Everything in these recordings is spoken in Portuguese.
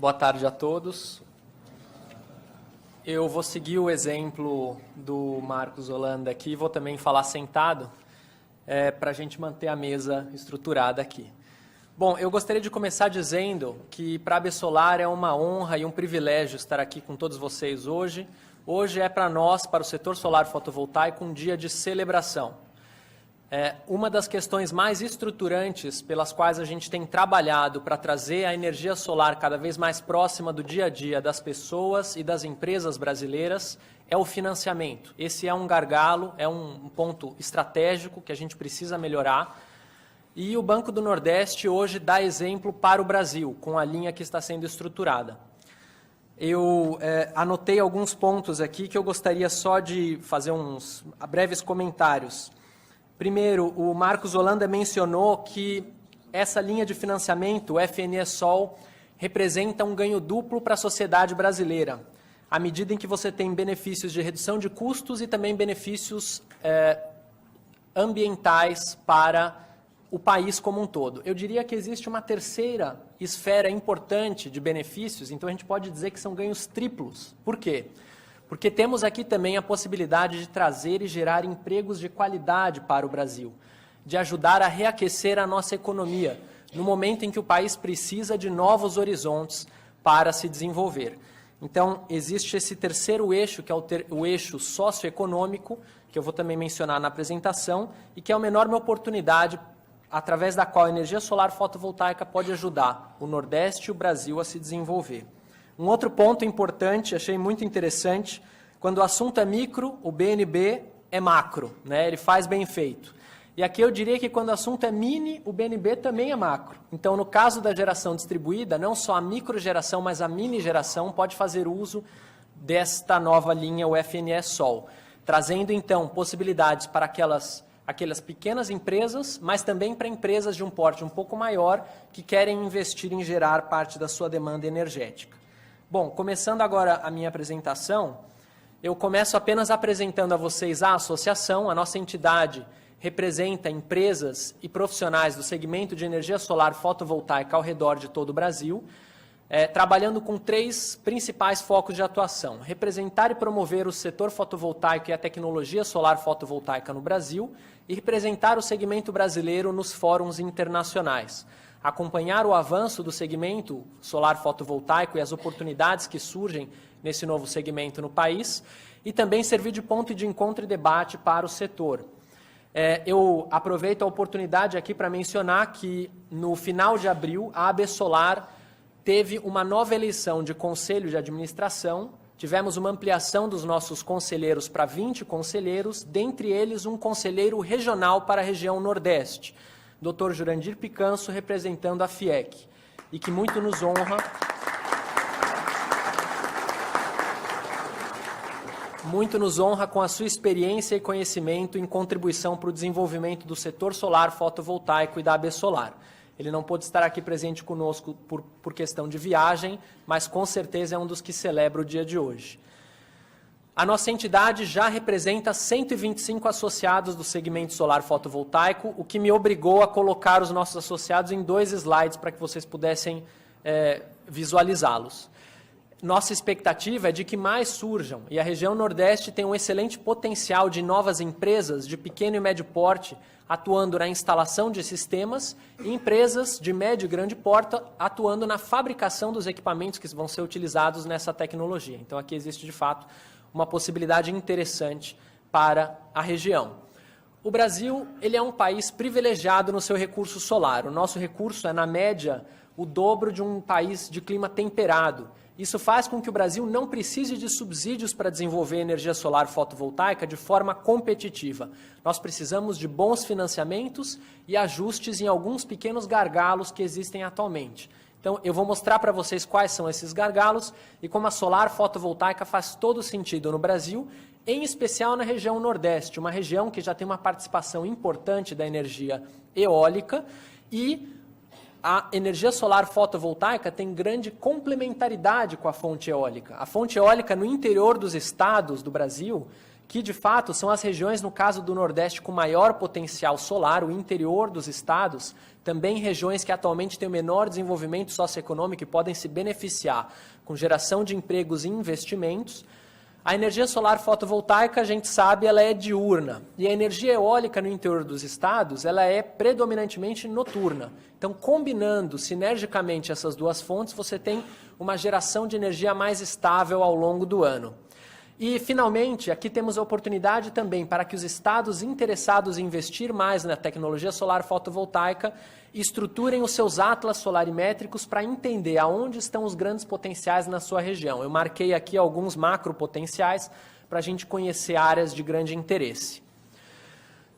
Boa tarde a todos. Eu vou seguir o exemplo do Marcos Holanda aqui, vou também falar sentado, para a gente manter a mesa estruturada aqui. Bom, eu gostaria de começar dizendo que para a AB Solar é uma honra e um privilégio estar aqui com todos vocês hoje. Hoje é para nós, para o setor solar fotovoltaico, um dia de celebração. Uma das questões mais estruturantes pelas quais a gente tem trabalhado para trazer a energia solar cada vez mais próxima do dia a dia das pessoas e das empresas brasileiras é o financiamento. Esse é um gargalo, é um ponto estratégico que a gente precisa melhorar. E o Banco do Nordeste hoje dá exemplo para o Brasil, com a linha que está sendo estruturada. Eu anotei alguns pontos aqui que eu gostaria só de fazer uns breves comentários. Primeiro, o Marcos Holanda mencionou que essa linha de financiamento, o FNE-SOL, representa um ganho duplo para a sociedade brasileira, à medida em que você tem benefícios de redução de custos e também benefícios ambientais para o país como um todo. Eu diria que existe uma terceira esfera importante de benefícios, então a gente pode dizer que são ganhos triplos. Por quê? Porque temos aqui também a possibilidade de trazer e gerar empregos de qualidade para o Brasil, de ajudar a reaquecer a nossa economia, no momento em que o país precisa de novos horizontes para se desenvolver. Então, existe esse terceiro eixo, que é o eixo socioeconômico, que eu vou também mencionar na apresentação, e que é uma enorme oportunidade através da qual a energia solar fotovoltaica pode ajudar o Nordeste e o Brasil a se desenvolver. Um outro ponto importante, achei muito interessante, quando o assunto é micro, o BNB é macro, né? Ele faz bem feito. E aqui eu diria que quando o assunto é mini, o BNB também é macro. Então, no caso da geração distribuída, não só a microgeração, mas a mini geração pode fazer uso desta nova linha, o FNE-SOL, trazendo, então, possibilidades para aquelas pequenas empresas, mas também para empresas de um porte um pouco maior que querem investir em gerar parte da sua demanda energética. Bom, começando agora a minha apresentação, eu começo apenas apresentando a vocês a associação. A nossa entidade representa empresas e profissionais do segmento de energia solar fotovoltaica ao redor de todo o Brasil, trabalhando com 3 principais focos de atuação: representar e promover o setor fotovoltaico e a tecnologia solar fotovoltaica no Brasil e representar o segmento brasileiro nos fóruns internacionais, acompanhar o avanço do segmento solar fotovoltaico e as oportunidades que surgem nesse novo segmento no país e também servir de ponto de encontro e debate para o setor. Eu aproveito a oportunidade aqui para mencionar que no final de abril a AB Solar teve uma nova eleição de conselho de administração, tivemos uma ampliação dos nossos conselheiros para 20 conselheiros, dentre eles um conselheiro regional para a região Nordeste, Dr. Jurandir Picanso, representando a FIEC, e que muito nos honra com a sua experiência e conhecimento em contribuição para o desenvolvimento do setor solar fotovoltaico e da AB Solar. Ele não pôde estar aqui presente conosco por questão de viagem, mas com certeza é um dos que celebra o dia de hoje. A nossa entidade já representa 125 associados do segmento solar fotovoltaico, o que me obrigou a colocar os nossos associados em 2 slides para que vocês pudessem visualizá-los. Nossa expectativa é de que mais surjam, e a região Nordeste tem um excelente potencial de novas empresas de pequeno e médio porte atuando na instalação de sistemas e empresas de médio e grande porte atuando na fabricação dos equipamentos que vão ser utilizados nessa tecnologia. Então, aqui existe, de fato, uma possibilidade interessante para a região. O Brasil, ele é um país privilegiado no seu recurso solar. O nosso recurso é, na média, o dobro de um país de clima temperado. Isso faz com que o Brasil não precise de subsídios para desenvolver energia solar fotovoltaica de forma competitiva. Nós precisamos de bons financiamentos e ajustes em alguns pequenos gargalos que existem atualmente. Então, eu vou mostrar para vocês quais são esses gargalos e como a solar fotovoltaica faz todo sentido no Brasil, em especial na região Nordeste, uma região que já tem uma participação importante da energia eólica e a energia solar fotovoltaica tem grande complementaridade com a fonte eólica. A fonte eólica no interior dos estados do Brasil, que de fato são as regiões, no caso do Nordeste, com maior potencial solar, o interior dos estados, também regiões que atualmente têm o menor desenvolvimento socioeconômico e podem se beneficiar com geração de empregos e investimentos. A energia solar fotovoltaica, a gente sabe, ela é diurna, e a energia eólica no interior dos estados, ela é predominantemente noturna. Então, combinando sinergicamente essas duas fontes, você tem uma geração de energia mais estável ao longo do ano. E, finalmente, aqui temos a oportunidade também para que os estados interessados em investir mais na tecnologia solar fotovoltaica estruturem os seus atlas solarimétricos para entender aonde estão os grandes potenciais na sua região. Eu marquei aqui alguns macropotenciais para a gente conhecer áreas de grande interesse.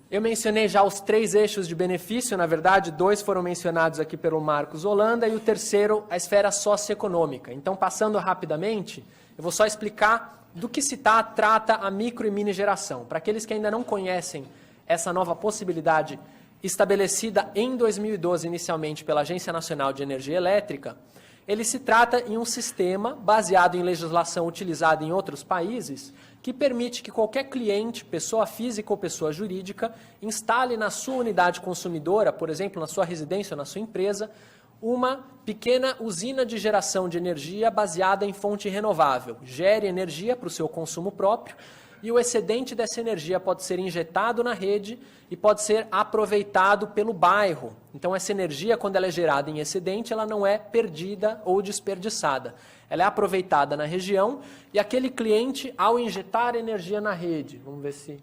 Eu mencionei já os 3 eixos de benefício, na verdade, 2 foram mencionados aqui pelo Marcos Holanda e o terceiro, a esfera socioeconômica. Então, passando rapidamente, eu vou só explicar do que se trata a micro e mini geração. Para aqueles que ainda não conhecem essa nova possibilidade estabelecida em 2012 inicialmente pela Agência Nacional de Energia Elétrica, ele se trata em um sistema baseado em legislação utilizada em outros países que permite que qualquer cliente, pessoa física ou pessoa jurídica, instale na sua unidade consumidora, por exemplo, na sua residência ou na sua empresa, uma pequena usina de geração de energia baseada em fonte renovável. Gere energia para o seu consumo próprio e o excedente dessa energia pode ser injetado na rede e pode ser aproveitado pelo bairro. Então, essa energia, quando ela é gerada em excedente, ela não é perdida ou desperdiçada. Ela é aproveitada na região e aquele cliente, ao injetar energia na rede, vamos ver se...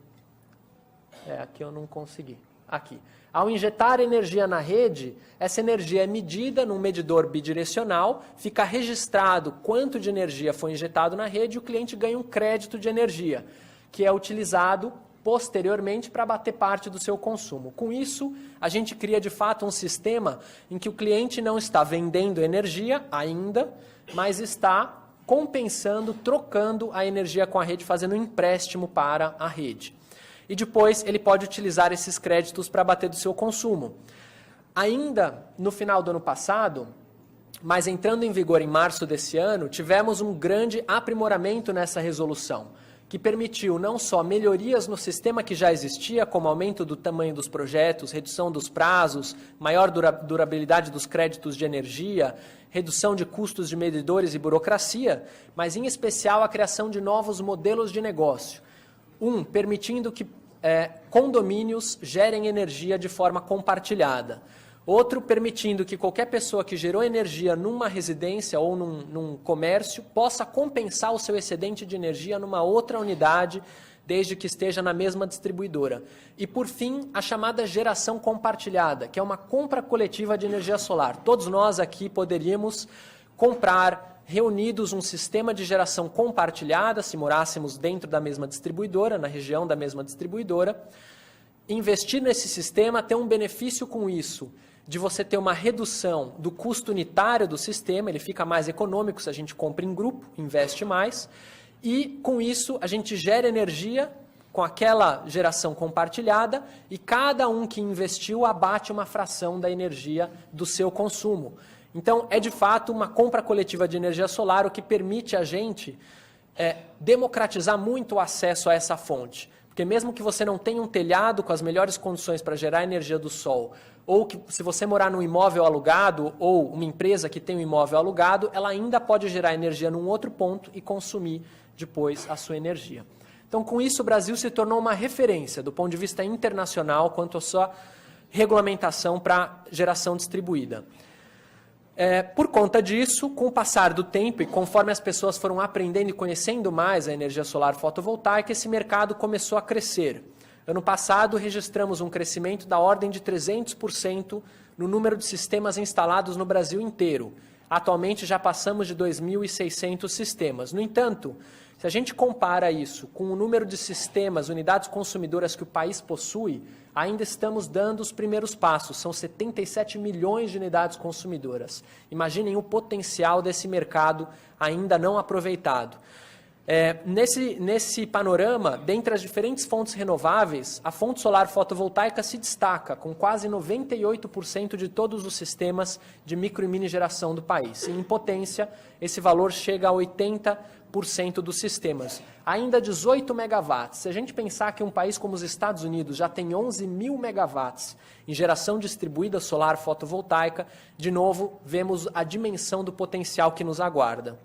aqui eu não consegui. Aqui. Ao injetar energia na rede, essa energia é medida num medidor bidirecional, fica registrado quanto de energia foi injetado na rede e o cliente ganha um crédito de energia, que é utilizado posteriormente para bater parte do seu consumo. Com isso, a gente cria de fato um sistema em que o cliente não está vendendo energia ainda, mas está compensando, trocando a energia com a rede, fazendo um empréstimo para a rede. E depois ele pode utilizar esses créditos para bater do seu consumo. Ainda no final do ano passado, mas entrando em vigor em março desse ano, tivemos um grande aprimoramento nessa resolução, que permitiu não só melhorias no sistema que já existia, como aumento do tamanho dos projetos, redução dos prazos, maior durabilidade dos créditos de energia, redução de custos de medidores e burocracia, mas em especial a criação de novos modelos de negócio. Permitindo que condomínios gerem energia de forma compartilhada. Outro, permitindo que qualquer pessoa que gerou energia numa residência ou num comércio possa compensar o seu excedente de energia numa outra unidade, desde que esteja na mesma distribuidora. E, por fim, a chamada geração compartilhada, que é uma compra coletiva de energia solar. Todos nós aqui poderíamos comprar reunidos um sistema de geração compartilhada, se morássemos dentro da mesma distribuidora, na região da mesma distribuidora, investir nesse sistema, ter um benefício com isso, de você ter uma redução do custo unitário do sistema, ele fica mais econômico se a gente compra em grupo, investe mais, e com isso a gente gera energia com aquela geração compartilhada e cada um que investiu abate uma fração da energia do seu consumo. Então, é de fato uma compra coletiva de energia solar, o que permite a gente democratizar muito o acesso a essa fonte. Porque mesmo que você não tenha um telhado com as melhores condições para gerar energia do sol, ou que se você morar num imóvel alugado, ou uma empresa que tem um imóvel alugado, ela ainda pode gerar energia num outro ponto e consumir depois a sua energia. Então, com isso, o Brasil se tornou uma referência do ponto de vista internacional quanto à sua regulamentação para geração distribuída. Por conta disso, com o passar do tempo e conforme as pessoas foram aprendendo e conhecendo mais a energia solar fotovoltaica, esse mercado começou a crescer. Ano passado, registramos um crescimento da ordem de 300% no número de sistemas instalados no Brasil inteiro. Atualmente, já passamos de 2.600 sistemas. No entanto, se a gente compara isso com o número de sistemas, unidades consumidoras que o país possui, ainda estamos dando os primeiros passos. São 77 milhões de unidades consumidoras. Imaginem o potencial desse mercado ainda não aproveitado. Nesse panorama, dentre as diferentes fontes renováveis, a fonte solar fotovoltaica se destaca, com quase 98% de todos os sistemas de micro e mini geração do país. E, em potência, esse valor chega a 80% dos sistemas. Ainda 18 megawatts. Se a gente pensar que um país como os Estados Unidos já tem 11 mil megawatts em geração distribuída solar fotovoltaica, de novo, vemos a dimensão do potencial que nos aguarda.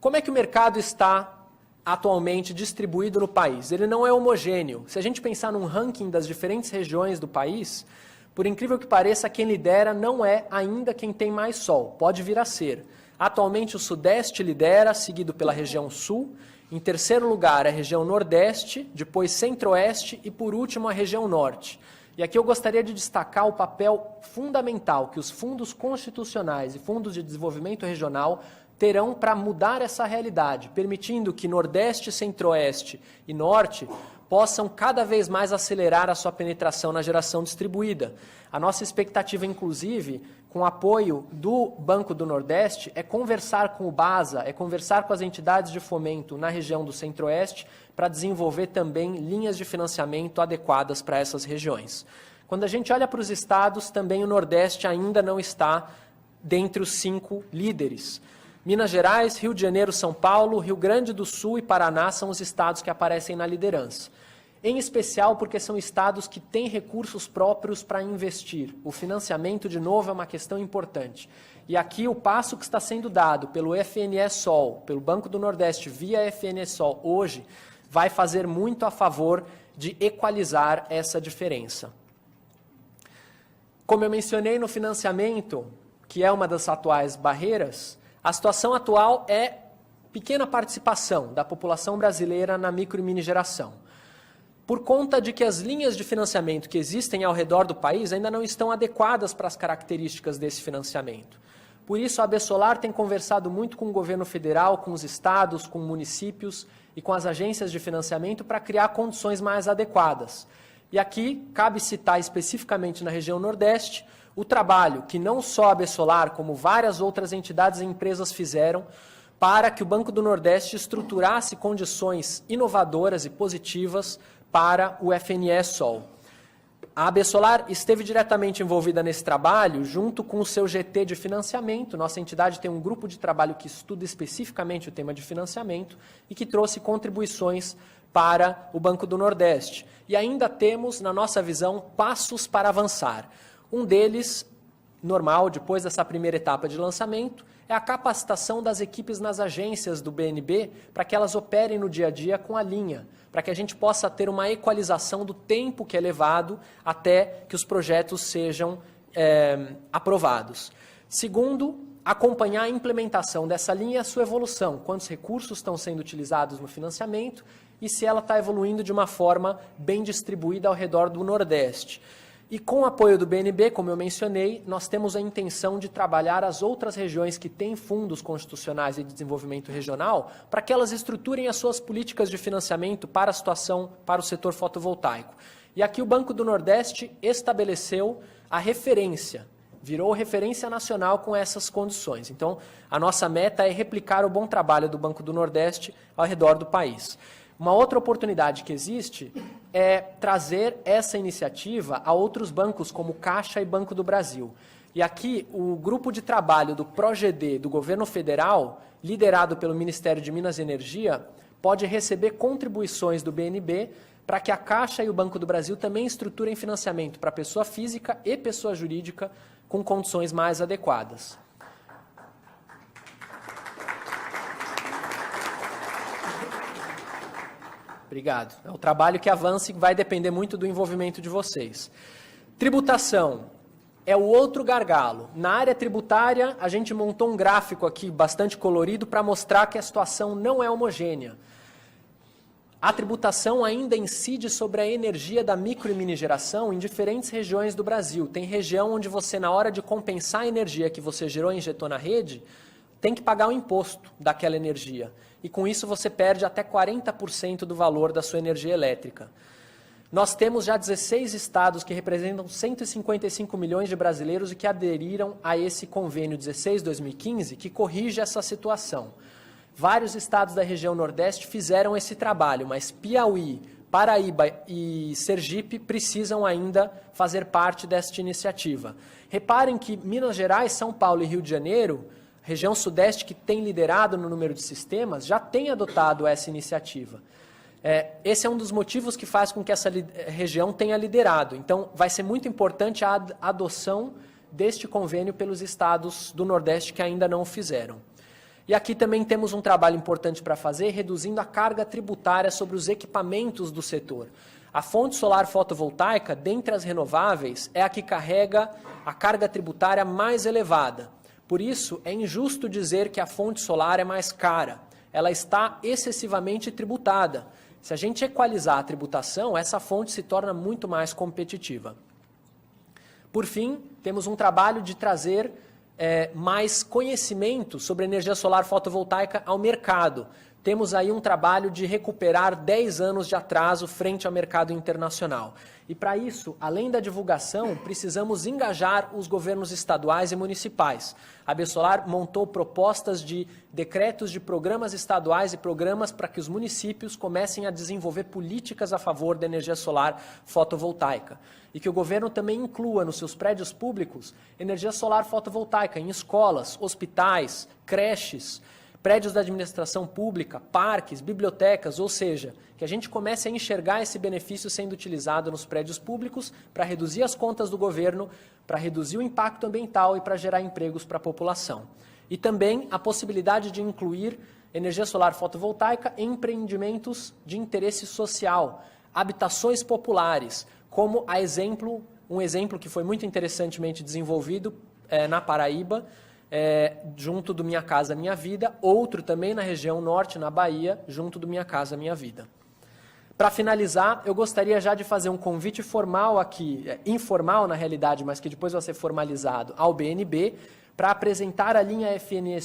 Como é que o mercado está atualmente distribuído no país? Ele não é homogêneo. Se a gente pensar num ranking das diferentes regiões do país, por incrível que pareça, quem lidera não é ainda quem tem mais sol. Pode vir a ser. Atualmente o Sudeste lidera, seguido pela região Sul. Em terceiro lugar, a região Nordeste, depois Centro-Oeste e, por último, a região Norte. E aqui eu gostaria de destacar o papel fundamental que os fundos constitucionais e fundos de desenvolvimento regional terão para mudar essa realidade, permitindo que Nordeste, Centro-Oeste e Norte possam cada vez mais acelerar a sua penetração na geração distribuída. A nossa expectativa, inclusive, com o apoio do Banco do Nordeste, é conversar com o BASA, é conversar com as entidades de fomento na região do Centro-Oeste para desenvolver também linhas de financiamento adequadas para essas regiões. Quando a gente olha para os estados, também o Nordeste ainda não está dentre os 5 líderes. Minas Gerais, Rio de Janeiro, São Paulo, Rio Grande do Sul e Paraná são os estados que aparecem na liderança. Em especial porque são estados que têm recursos próprios para investir. O financiamento, de novo, é uma questão importante. E aqui o passo que está sendo dado pelo FNE-SOL, pelo Banco do Nordeste, via FNE-SOL, hoje, vai fazer muito a favor de equalizar essa diferença. Como eu mencionei no financiamento, que é uma das atuais barreiras, a situação atual é pequena participação da população brasileira na micro e mini geração. Por conta de que as linhas de financiamento que existem ao redor do país ainda não estão adequadas para as características desse financiamento. Por isso, a AB Solar tem conversado muito com o governo federal, com os estados, com municípios e com as agências de financiamento para criar condições mais adequadas. E aqui, cabe citar especificamente na região Nordeste, o trabalho que não só a AB Solar, como várias outras entidades e empresas fizeram para que o Banco do Nordeste estruturasse condições inovadoras e positivas para o FNE-SOL. A AB Solar esteve diretamente envolvida nesse trabalho junto com o seu GT de financiamento. Nossa entidade tem um grupo de trabalho que estuda especificamente o tema de financiamento e que trouxe contribuições para o Banco do Nordeste. E ainda temos, na nossa visão, passos para avançar. Um deles, normal, depois dessa primeira etapa de lançamento, é a capacitação das equipes nas agências do BNB para que elas operem no dia a dia com a linha, para que a gente possa ter uma equalização do tempo que é levado até que os projetos sejam aprovados. Segundo, acompanhar a implementação dessa linha e a sua evolução, quantos recursos estão sendo utilizados no financiamento e se ela está evoluindo de uma forma bem distribuída ao redor do Nordeste. E com o apoio do BNB, como eu mencionei, nós temos a intenção de trabalhar as outras regiões que têm fundos constitucionais e de desenvolvimento regional para que elas estruturem as suas políticas de financiamento para a situação, para o setor fotovoltaico. E aqui o Banco do Nordeste estabeleceu a referência, virou referência nacional com essas condições. Então, a nossa meta é replicar o bom trabalho do Banco do Nordeste ao redor do país. Uma outra oportunidade que existe é trazer essa iniciativa a outros bancos, como Caixa e Banco do Brasil. E aqui, o grupo de trabalho do ProGD, do governo federal, liderado pelo Ministério de Minas e Energia, pode receber contribuições do BNB para que a Caixa e o Banco do Brasil também estruturem financiamento para pessoa física e pessoa jurídica com condições mais adequadas. Obrigado. É um trabalho que avança e vai depender muito do envolvimento de vocês. Tributação é o outro gargalo. Na área tributária, a gente montou um gráfico aqui bastante colorido para mostrar que a situação não é homogênea. A tributação ainda incide sobre a energia da micro e mini geração em diferentes regiões do Brasil. Tem região onde você, na hora de compensar a energia que você gerou e injetou na rede, tem que pagar o imposto daquela energia. E com isso você perde até 40% do valor da sua energia elétrica. Nós temos já 16 estados que representam 155 milhões de brasileiros e que aderiram a esse convênio 16/2015, que corrige essa situação. Vários estados da região Nordeste fizeram esse trabalho, mas Piauí, Paraíba e Sergipe precisam ainda fazer parte desta iniciativa. Reparem que Minas Gerais, São Paulo e Rio de Janeiro, região Sudeste que tem liderado no número de sistemas, já tem adotado essa iniciativa. Esse é um dos motivos que faz com que essa região tenha liderado. Então, vai ser muito importante a adoção deste convênio pelos estados do Nordeste que ainda não o fizeram. E aqui também temos um trabalho importante para fazer, reduzindo a carga tributária sobre os equipamentos do setor. A fonte solar fotovoltaica, dentre as renováveis, é a que carrega a carga tributária mais elevada. Por isso, é injusto dizer que a fonte solar é mais cara. Ela está excessivamente tributada. Se a gente equalizar a tributação, essa fonte se torna muito mais competitiva. Por fim, temos um trabalho de trazer mais conhecimento sobre energia solar fotovoltaica ao mercado. Temos aí um trabalho de recuperar 10 anos de atraso frente ao mercado internacional. E para isso, além da divulgação, precisamos engajar os governos estaduais e municipais. A Absolar montou propostas de decretos de programas estaduais e programas para que os municípios comecem a desenvolver políticas a favor da energia solar fotovoltaica. E que o governo também inclua nos seus prédios públicos energia solar fotovoltaica em escolas, hospitais, creches, prédios da administração pública, parques, bibliotecas, ou seja, que a gente comece a enxergar esse benefício sendo utilizado nos prédios públicos para reduzir as contas do governo, para reduzir o impacto ambiental e para gerar empregos para a população. E também a possibilidade de incluir energia solar fotovoltaica em empreendimentos de interesse social, habitações populares, como um exemplo que foi muito interessantemente desenvolvido na Paraíba, junto do Minha Casa Minha Vida, outro também na região norte, na Bahia, junto do Minha Casa Minha Vida. Para finalizar, eu gostaria já de fazer um convite formal aqui, informal na realidade, mas que depois vai ser formalizado, ao BNB, para apresentar a linha FNE